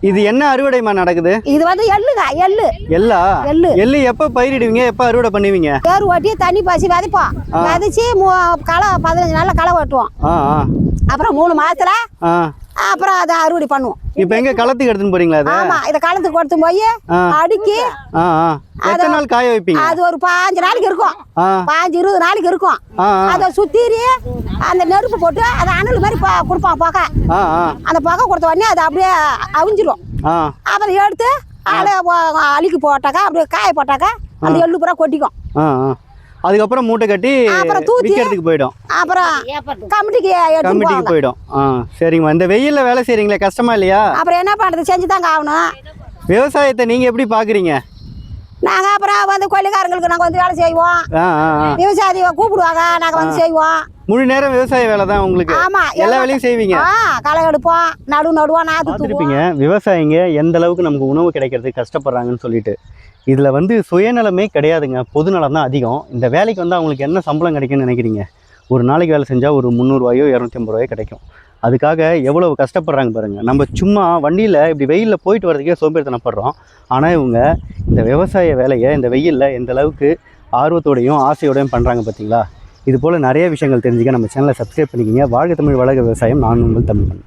இது என்ன அறுவடைமா நடக்குது? இது வந்து எள்ளுங்க, எள்ளு. எள்ளா? எள்ளு. எள்ளு எப்ப பயிரிடுவீங்க, எப்ப அறுவடை பண்ணுவீங்க? ஏறு ஓட்டி தண்ணி பாசி விதைப்போம். விதைச்சி களை 15 நாள்ல களை வெட்டுவோம். அப்புறம் 3 மாசத்துல அப்புறம் அதை அறுவடை பண்ணுவோம். இப்போ எங்க களத்துக்கு எடுத்துன்னு போறீங்களா? ஆமா, இத களத்துக்கு எடுத்து போய் அடுக்கி எத்தனை நாள் காய வைப்பீங்க? அது ஒரு 5 நாளைக்கு இருக்கும். 15-20 நாளைக்கு இருக்கும். அதை சுத்திரி அந்த நெருப்பு போட்டு அதை அனல் மாதிரி கொடுப்பான் புகை. அந்த புகை கொடுத்த உடனே அது அப்படியே அவிஞ்சிரும். அப்புறம் எடுத்து அழுக்கி போட்டாக்கா அப்படியே காய போட்டாக்கா அந்த எள்ளு பூரா கொட்டிக்கும். அதுக்கப்புறம் மூட்டை கட்டி அப்புறம் தூத்தி விக்கிறதுக்கு போயிடும். அப்புறம் கமிட்டிக்கு போயிடும். சரிங்கம்மா. இந்த வெயில்ல வேலை செய்றீங்களே, கஷ்டமா இல்லையா? அப்புறம் என்ன பண்றது, செஞ்சுதாங்க ஆகணும். விவசாயத்தை நீங்க எப்படி பாக்குறீங்க? நாங்க அப்புறம் வந்து கொல்லிக்காரங்களுக்கு நாங்க வந்து வேலை செய்வோம். விவசாயியை கூப்பிடுவாங்க, நாங்க வந்து செய்வோம். முழு நேரம் விவசாய வேலை தான் உங்களுக்கு? ஆமா, எல்லா வேலையும் செய்வீங்க. களை எடுப்போம், நடுவோம், நாத்து தூப்பீங்க. விவசாயிங்க எந்த அளவுக்கு நமக்கு உணவு கிடைக்கிறதுக்கு கஷ்டப்படுறாங்கன்னு சொல்லிட்டு. இதில் வந்து சுயநலமே கிடையாதுங்க, பொதுநலம் தான் அதிகம். இந்த வேலைக்கு வந்து அவங்களுக்கு என்ன சம்பளம் கிடைக்குன்னு நினைக்கிறீங்க? ஒரு நாளைக்கு வேலை செஞ்சால் ஒரு 300 ரூபாயோ 250 ரூபாயோ கிடைக்கும். அதுக்காக எவ்வளவு கஷ்டப்படுறாங்க பாருங்கள். நம்ம சும்மா வண்டியில் இப்படி வெயிலில் போயிட்டு வரதுக்கே சோம்பேறித்தனப்படுறோம். ஆனால் இவங்க இந்த விவசாய வேலையை இந்த வெயிலில் எந்த அளவுக்கு ஆர்வத்தோடையும் ஆசையோடையும் பண்ணுறாங்க பார்த்தீங்களா? இது போல் நிறைய விஷயங்கள் தெரிஞ்சுக்க நம்ம சேனலை சப்ஸ்கிரைப் பண்ணிக்கிங்க. வாழ்க தமிழ், வளர்க விவசாயம். நான் உங்கள் தமிழ்.